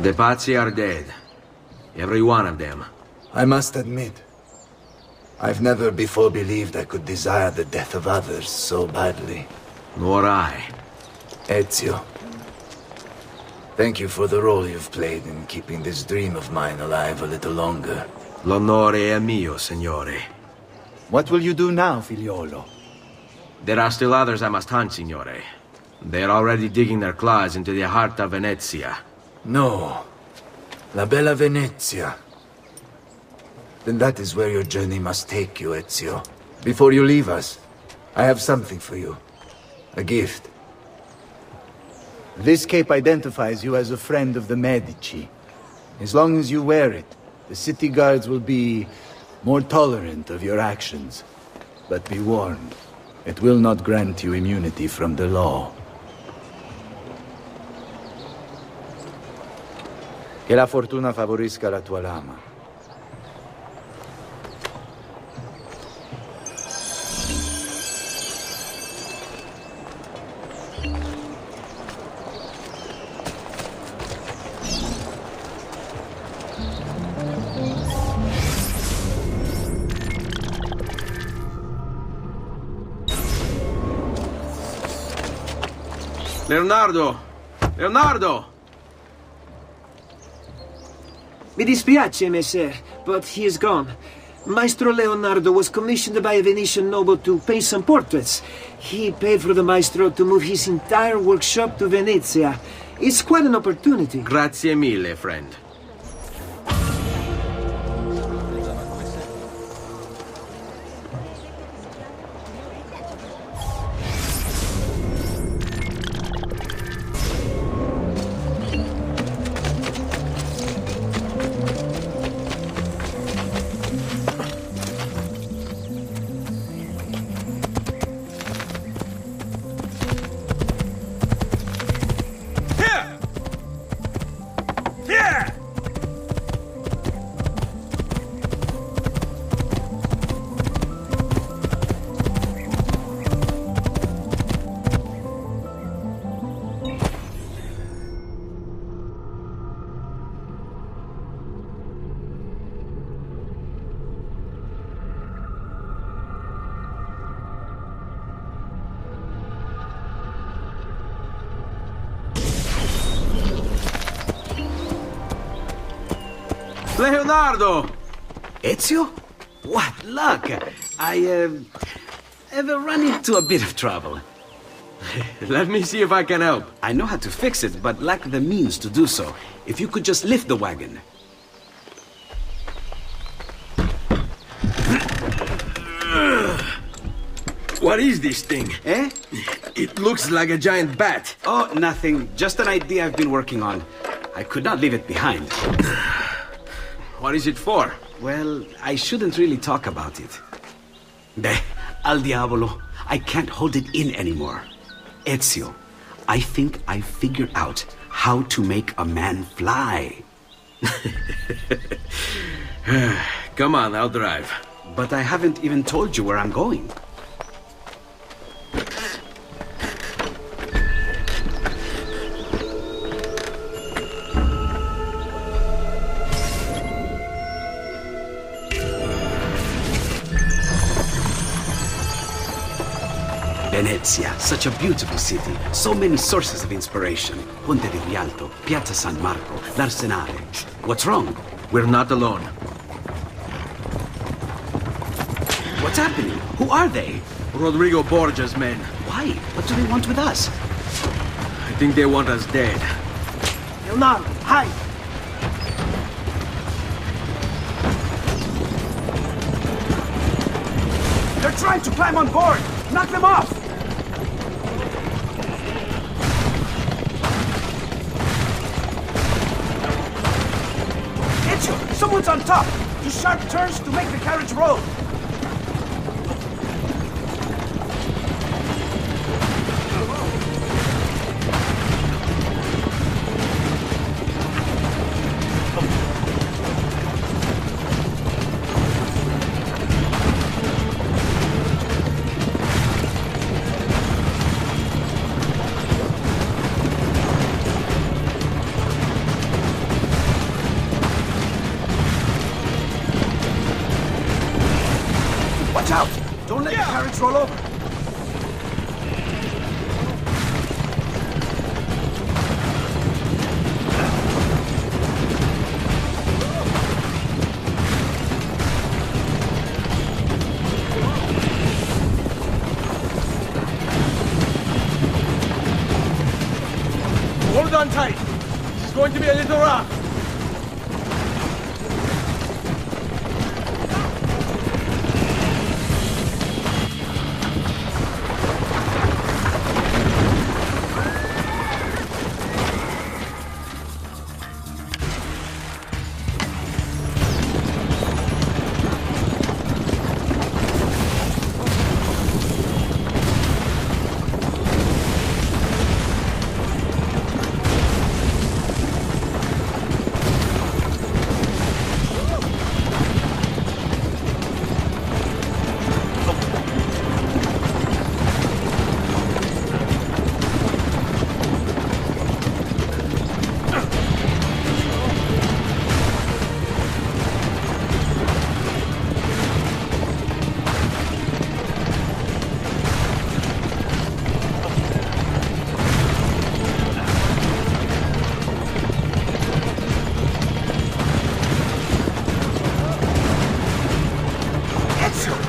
The Pazzi are dead. Every one of them. I must admit, I've never before believed I could desire the death of others so badly. Nor I. Ezio, thank you for the role you've played in keeping this dream of mine alive a little longer. L'onore è mio, signore. What will you do now, figliolo? There are still others I must hunt, signore. They're already digging their claws into the heart of Venezia. No. La bella Venezia. Then that is where your journey must take you, Ezio. Before you leave us, I have something for you. A gift. This cape identifies you as a friend of the Medici. As long as you wear it, the city guards will be more tolerant of your actions. But be warned, it will not grant you immunity from the law. Che la fortuna favorisca la tua lama. Leonardo! Leonardo! Mi dispiace, messer, but he is gone. Maestro Leonardo was commissioned by a Venetian noble to paint some portraits. He paid for the maestro to move his entire workshop to Venezia. It's quite an opportunity. Grazie mille, friend. Leonardo! Ezio? What luck! I have run into a bit of trouble. Let me see if I can help. I know how to fix it, but lack the means to do so. If you could just lift the wagon. What is this thing? Eh? It looks like a giant bat. Oh, nothing. Just an idea I've been working on. I could not leave it behind. What is it for? Well, I shouldn't really talk about it. Beh, al diavolo. I can't hold it in anymore. Ezio, I think I figured out how to make a man fly. Come on, I'll drive. But I haven't even told you where I'm going. Venezia, such a beautiful city. So many sources of inspiration. Ponte di Rialto, Piazza San Marco, l'Arsenale. What's wrong? We're not alone. What's happening? Who are they? Rodrigo Borgia's men. Why? What do they want with us? I think they want us dead. Leonardo, hide! They're trying to climb on board! Knock them off! Ezio, someone's on top! Do sharp turns to make the carriage roll! Watch out! Don't let the carriage roll over! Hold on tight. This is going to be a little rough.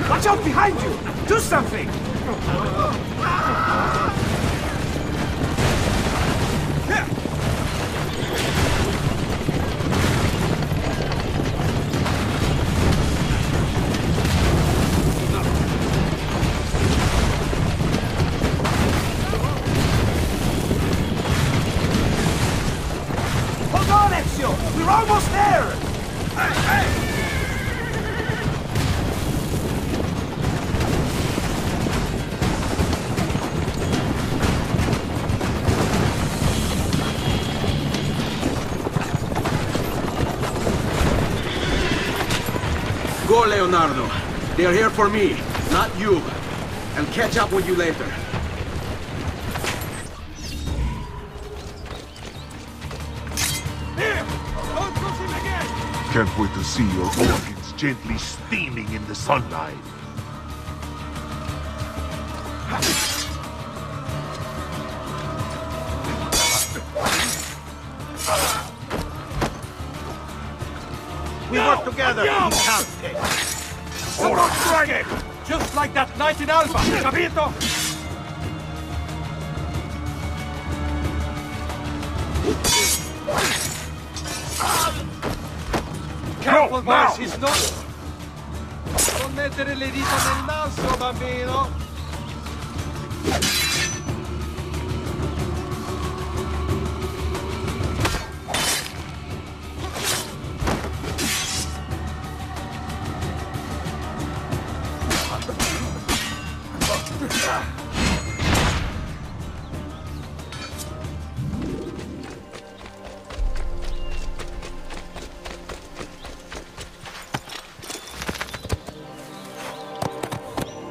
Watch out behind you! Do something! Hold on, Ezio! We're almost there! Hey! Go, Leonardo. They are here for me, not you. I'll catch up with you later. Here! Don't push him again! Can't wait to see your organs gently steaming in the sunlight. We work together, we can't take. Or strike it! Just like that night in Alba, capito? Careful, boys, he's not... Non mettere le dita nel naso, bambino!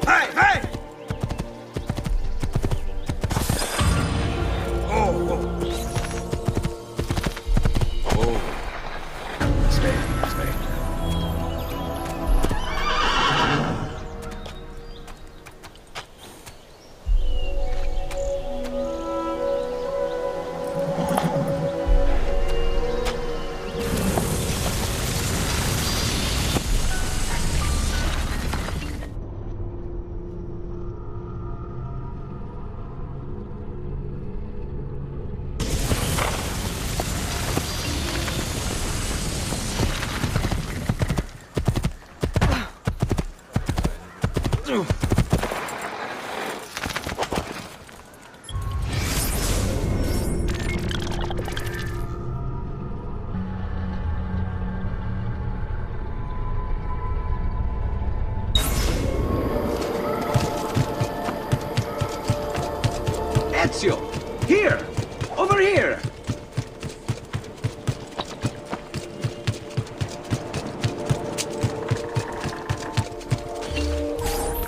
Hey, hey! Ezio! Here! Over here!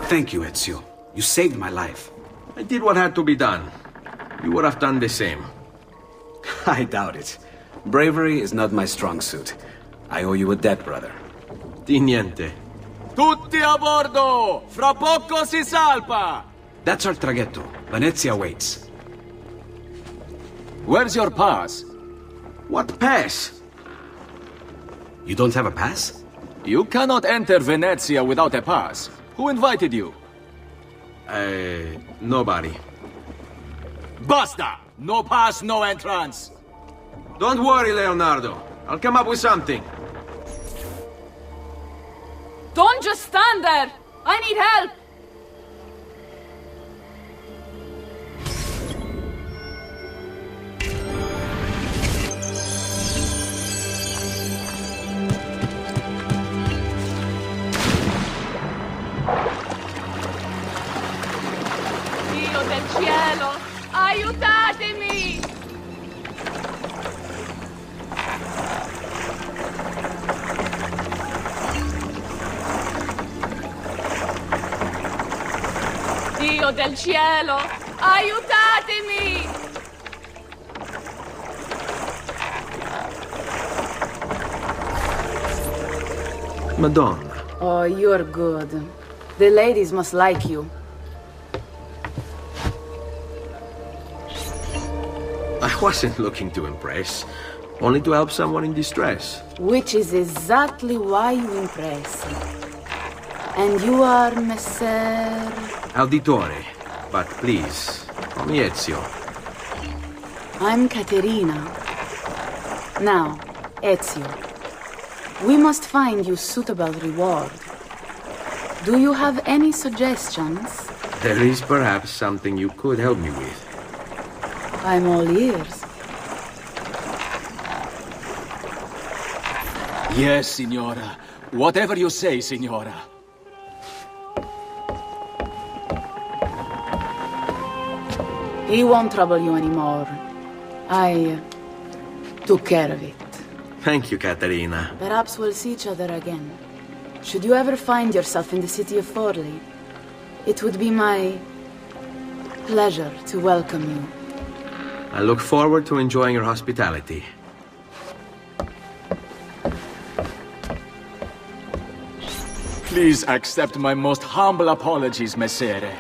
Thank you, Ezio. You saved my life. I did what had to be done. You would have done the same. I doubt it. Bravery is not my strong suit. I owe you a debt, brother. Di niente. Tutti a bordo! Fra poco si salpa! That's our traghetto. Venezia waits. Where's your pass? What pass? You don't have a pass? You cannot enter Venezia without a pass. Who invited you? Nobody. Basta! No pass, no entrance! Don't worry, Leonardo. I'll come up with something. Don't just stand there! I need help! Dio del cielo! Aiutatemi! Dio del cielo! Aiutatemi! Madonna. Oh, you're good. The ladies must like you. I wasn't looking to impress. Only to help someone in distress. Which is exactly why you impress. And you are Messer... Auditore. But please, call me Ezio. I'm Caterina. Now, Ezio. We must find you suitable reward. Do you have any suggestions? There is perhaps something you could help me with. I'm all ears. Yes, Signora. Whatever you say, Signora. He won't trouble you anymore. I took care of it. Thank you, Caterina. Perhaps we'll see each other again. Should you ever find yourself in the city of Forli, it would be my pleasure to welcome you. I look forward to enjoying your hospitality. Please accept my most humble apologies, Messere.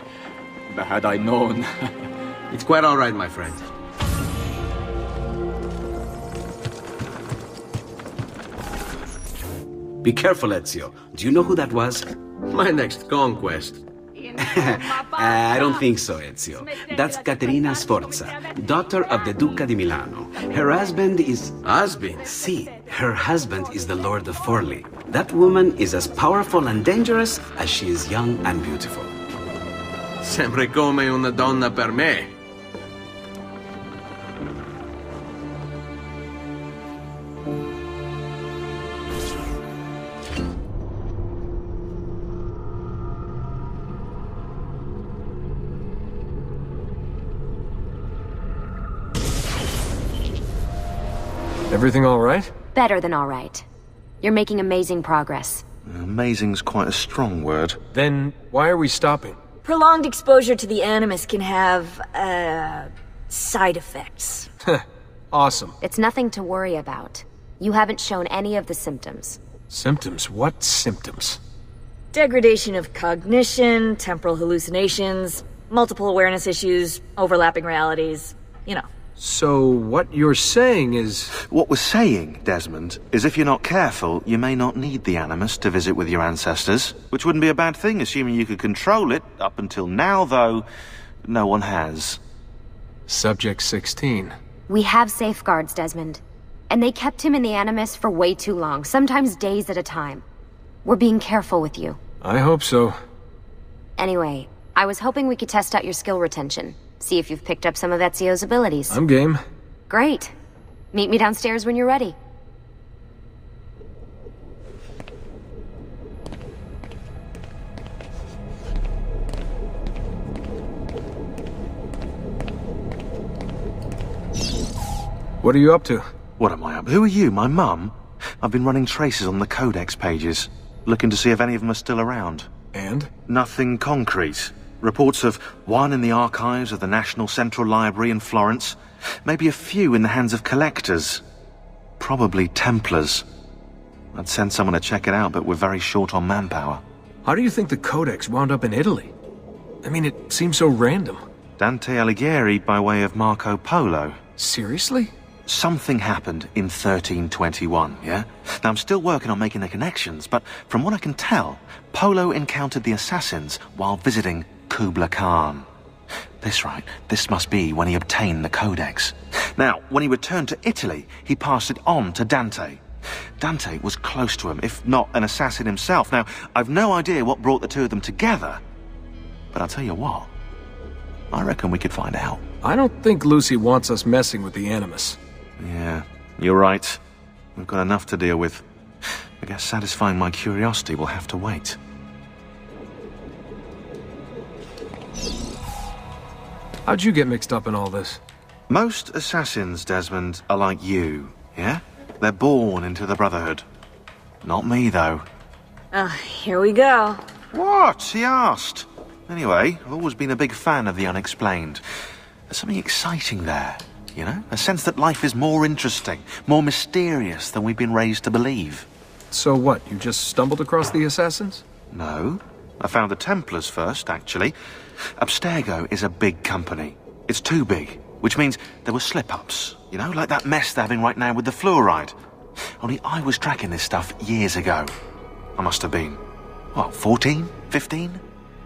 Had I known... It's quite all right, my friend. Be careful, Ezio. Do you know who that was? My next conquest. I don't think so, Ezio. That's Caterina Sforza, daughter of the Duca di Milano. Her husband is... Husband? See, her husband is the Lord of Forli. That woman is as powerful and dangerous as she is young and beautiful. Sempre come una donna per me. Everything all right? Better than all right. You're making amazing progress. Amazing's quite a strong word. Then why are we stopping? Prolonged exposure to the Animus can have, side effects. Awesome. It's nothing to worry about. You haven't shown any of the symptoms. Symptoms? What symptoms? Degradation of cognition, temporal hallucinations, multiple awareness issues, overlapping realities, you know. So what you're saying is... What we're saying, Desmond, is if you're not careful, you may not need the Animus to visit with your ancestors, which wouldn't be a bad thing, assuming you could control it. Up until now, though, no one has. Subject 16. We have safeguards, Desmond. And they kept him in the Animus for way too long, sometimes days at a time. We're being careful with you. I hope so. Anyway, I was hoping we could test out your skill retention. See if you've picked up some of Ezio's abilities. I'm game. Great. Meet me downstairs when you're ready. What are you up to? What am I up? Who are you, my mum? I've been running traces on the Codex pages, looking to see if any of them are still around. And? Nothing concrete. Reports of one in the archives of the National Central Library in Florence. Maybe a few in the hands of collectors. Probably Templars. I'd send someone to check it out, but we're very short on manpower. How do you think the Codex wound up in Italy? I mean, it seems so random. Dante Alighieri by way of Marco Polo. Seriously? Something happened in 1321, yeah? Now, I'm still working on making the connections, but from what I can tell, Polo encountered the assassins while visiting Kubla Khan. This must be when he obtained the Codex. Now, when he returned to Italy, he passed it on to Dante. Dante was close to him, if not an assassin himself. Now, I've no idea what brought the two of them together, but I'll tell you what, I reckon we could find out. I don't think Lucy wants us messing with the Animus. Yeah, you're right. We've got enough to deal with. I guess satisfying my curiosity will have to wait. How'd you get mixed up in all this? Most assassins, Desmond, are like you, yeah? They're born into the Brotherhood. Not me, though. Here we go. What? He asked. Anyway, I've always been a big fan of the unexplained. There's something exciting there, you know? A sense that life is more interesting, more mysterious than we've been raised to believe. So what, you just stumbled across the Assassins? No. I found the Templars first, actually. Abstergo is a big company. It's too big, which means there were slip-ups, you know, like that mess they're having right now with the fluoride. Only I was tracking this stuff years ago. I must have been, what, 14? 15?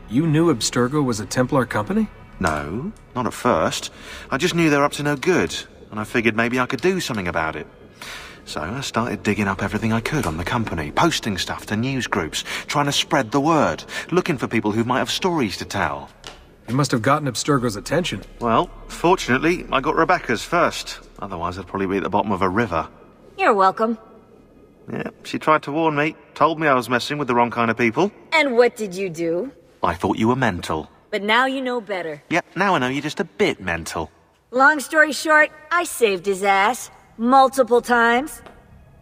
You knew Abstergo was a Templar company? No, not at first. I just knew they were up to no good, and I figured maybe I could do something about it. So I started digging up everything I could on the company, posting stuff to news groups, trying to spread the word, looking for people who might have stories to tell. You must have gotten Abstergo's attention. Well, fortunately, I got Rebecca's first. Otherwise, I'd probably be at the bottom of a river. You're welcome. Yeah, she tried to warn me, told me I was messing with the wrong kind of people. And what did you do? I thought you were mental. But now you know better. Yep, now I know you're just a bit mental. Long story short, I saved his ass. Multiple times.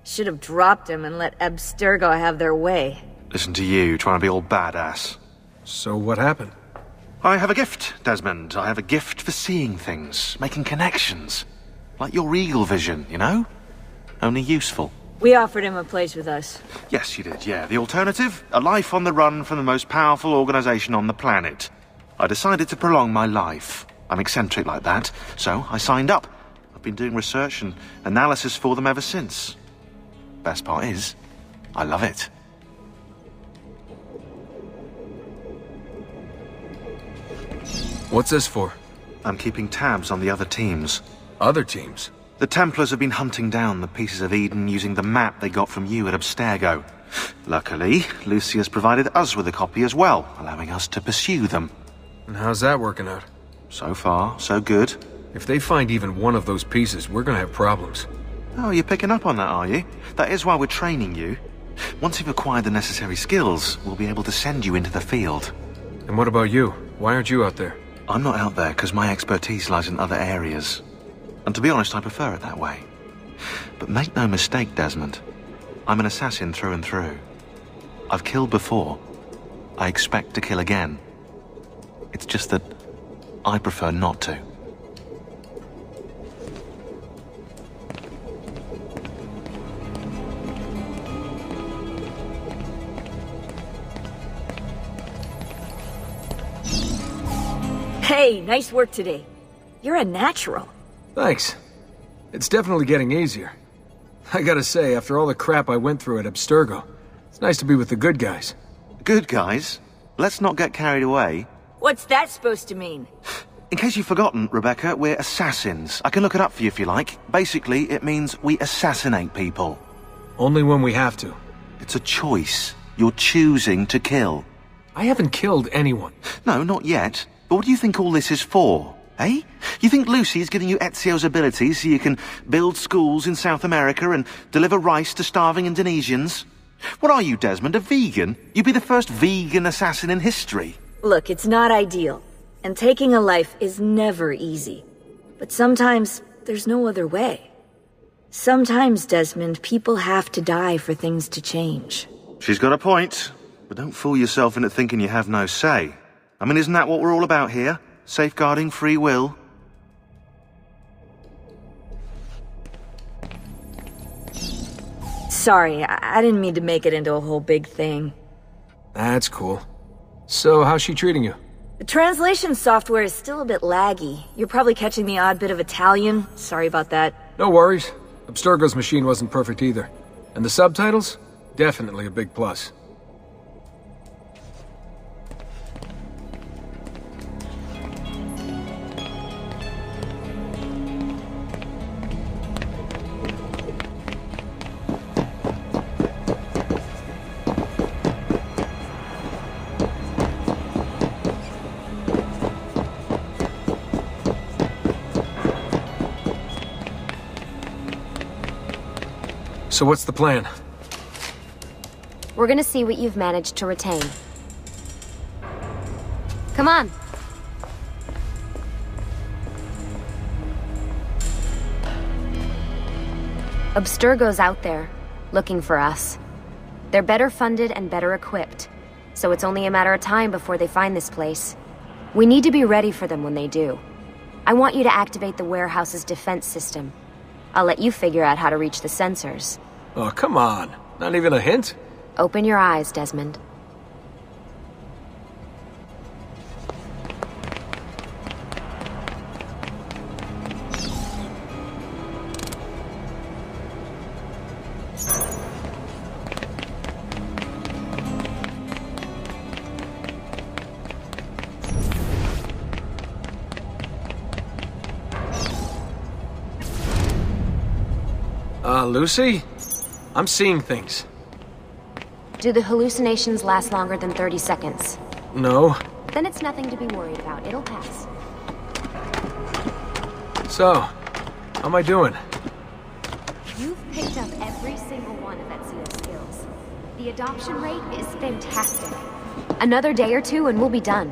Should have dropped him and let Abstergo have their way. Listen to you, trying to be all badass. So what happened? I have a gift, Desmond. I have a gift for seeing things, making connections. Like your eagle vision, you know? Only useful. We offered him a place with us. Yes, you did, yeah. The alternative? A life on the run from the most powerful organization on the planet. I decided to prolong my life. I'm eccentric like that, so I signed up. I've been doing research and analysis for them ever since. Best part is, I love it. What's this for? I'm keeping tabs on the other teams. Other teams? The Templars have been hunting down the pieces of Eden using the map they got from you at Abstergo. Luckily, Lucy has provided us with a copy as well, allowing us to pursue them. And how's that working out? So far, so good. If they find even one of those pieces, we're gonna have problems. Oh, you're picking up on that, are you? That is why we're training you. Once you've acquired the necessary skills, we'll be able to send you into the field. And what about you? Why aren't you out there? I'm not out there because my expertise lies in other areas. And to be honest, I prefer it that way. But make no mistake, Desmond. I'm an assassin through and through. I've killed before. I expect to kill again. It's just that I prefer not to. Hey, nice work today. You're a natural. Thanks. It's definitely getting easier. I gotta say, after all the crap I went through at Abstergo, it's nice to be with the good guys. Good guys? Let's not get carried away. What's that supposed to mean? In case you've forgotten, Rebecca, we're assassins. I can look it up for you if you like. Basically, it means we assassinate people. Only when we have to. It's a choice. You're choosing to kill. I haven't killed anyone. No, not yet. But what do you think all this is for? Eh? You think Lucy's giving you Ezio's abilities so you can build schools in South America and deliver rice to starving Indonesians? What are you, Desmond, a vegan? You'd be the first vegan assassin in history. Look, it's not ideal. And taking a life is never easy. But sometimes, there's no other way. Sometimes, Desmond, people have to die for things to change. She's got a point. But don't fool yourself into thinking you have no say. I mean, isn't that what we're all about here? Safeguarding free will? Sorry, I didn't mean to make it into a whole big thing. That's cool. So, how's she treating you? The translation software is still a bit laggy. You're probably catching the odd bit of Italian. Sorry about that. No worries. Abstergo's machine wasn't perfect either. And the subtitles? Definitely a big plus. So what's the plan? We're gonna see what you've managed to retain. Come on. Abstergo's out there, looking for us. They're better funded and better equipped, so it's only a matter of time before they find this place. We need to be ready for them when they do. I want you to activate the warehouse's defense system. I'll let you figure out how to reach the sensors. Oh, come on. Not even a hint? Open your eyes, Desmond. Lucy? I'm seeing things. Do the hallucinations last longer than 30 seconds? No. Then it's nothing to be worried about. It'll pass. So, how am I doing? You've picked up every single one of Ezio's skills. The adoption rate is fantastic. Another day or two and we'll be done.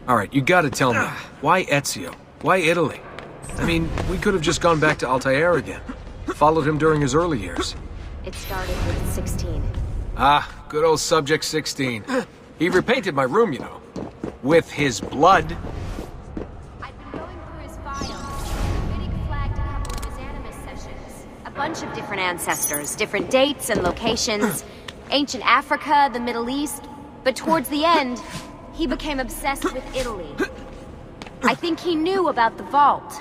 Alright, you gotta tell me. Why Ezio? Why Italy? I mean, we could have just gone back to Altair again. Followed him during his early years. It started with 16. Ah, good old Subject 16. He repainted my room, you know. With his blood. I've been going through his files. Riddick flagged a couple of his Animus sessions. A bunch of different ancestors, different dates and locations. Ancient Africa, the Middle East. But towards the end, he became obsessed with Italy. I think he knew about the vault.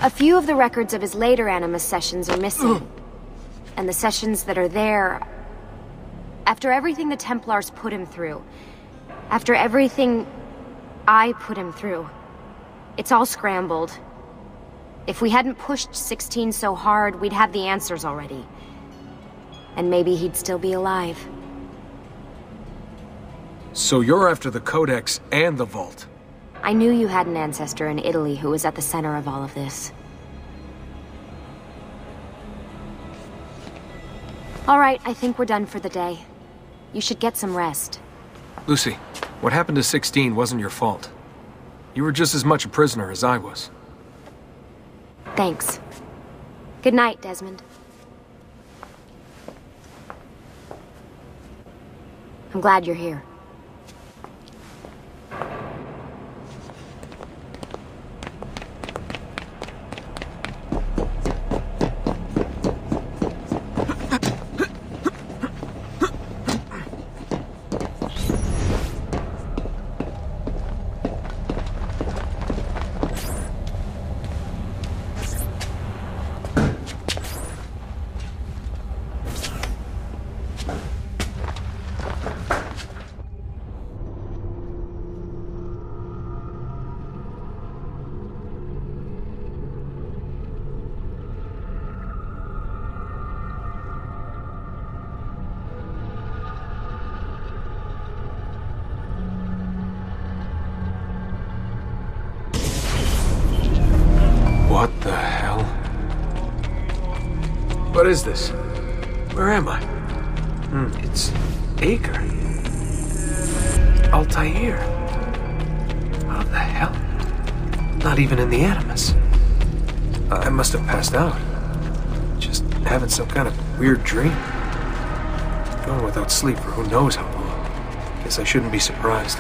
A few of the records of his later Animus sessions are missing. And the sessions that are there... After everything the Templars put him through, after everything I put him through, it's all scrambled. If we hadn't pushed 16 so hard, we'd have the answers already. And maybe he'd still be alive. So you're after the Codex and the Vault? I knew you had an ancestor in Italy who was at the center of all of this. All right, I think we're done for the day. You should get some rest. Lucy, what happened to 16 wasn't your fault. You were just as much a prisoner as I was. Thanks. Good night, Desmond. I'm glad you're here. What the hell? What is this? Where am I? It's Acre. Altair. How the hell? Not even in the Animus. I must have passed out. Just having some kind of weird dream. Going without sleep for who knows how long. Guess I shouldn't be surprised.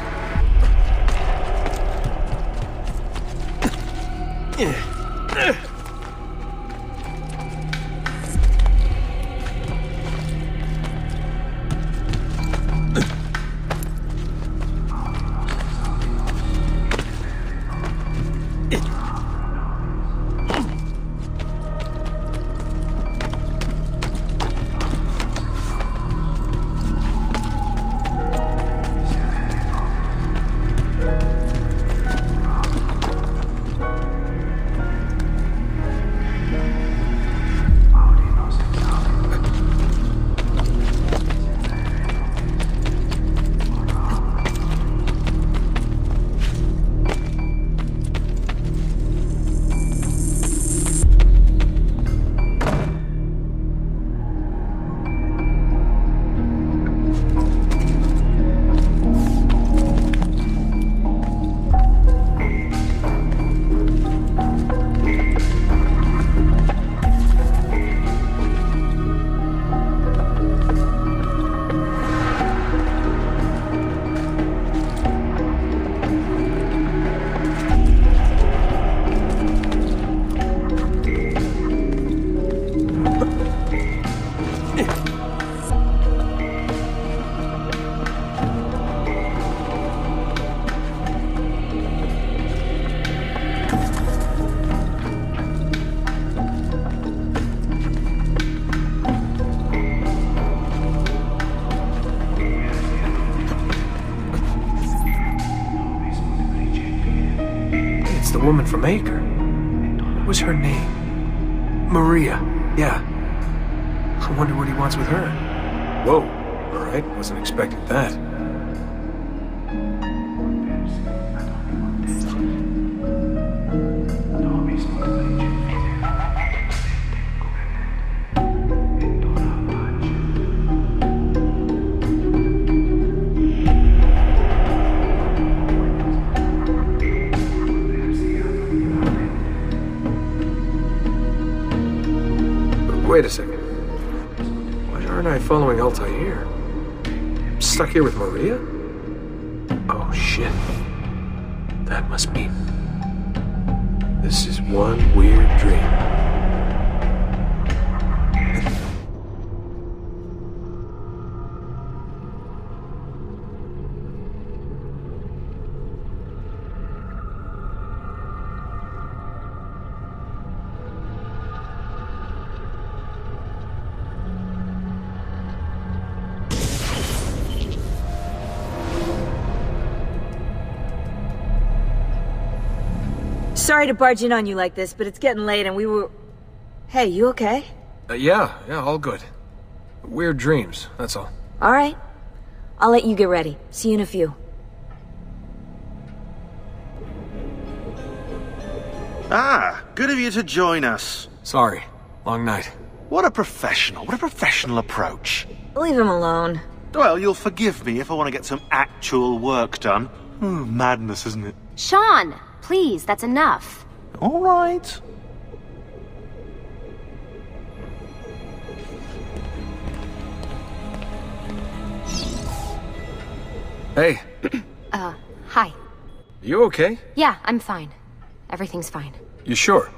woman from Acre. What was her name? Maria. Yeah. I wonder what he wants with her. Whoa. Alright, wasn't expecting that. Wait a second. Why aren't I following Altair? I'm stuck here with Maria? Oh, shit. That must mean... this is one weird dream. Sorry to barge in on you like this, but it's getting late and we were... Hey, you okay? Yeah, all good. Weird dreams, that's all. Alright. I'll let you get ready. See you in a few. Ah, good of you to join us. Sorry. Long night. What a professional approach. Leave him alone. Well, you'll forgive me if I want to get some actual work done. Madness, isn't it? Sean! Please, that's enough. All right. Hey. Hi. You okay? Yeah, I'm fine. Everything's fine. You sure?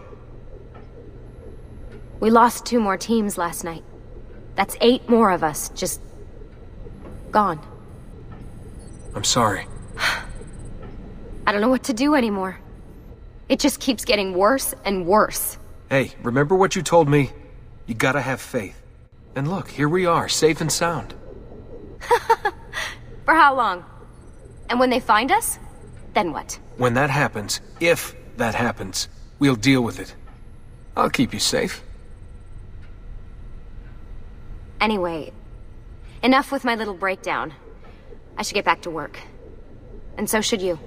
We lost 2 more teams last night. That's 8 more of us, just... gone. I'm sorry. I don't know what to do anymore. It just keeps getting worse and worse. Hey, remember what you told me? You gotta have faith. And look, here we are, safe and sound. For how long? And when they find us, then what? When that happens, if that happens, we'll deal with it. I'll keep you safe. Anyway, enough with my little breakdown. I should get back to work. And so should you.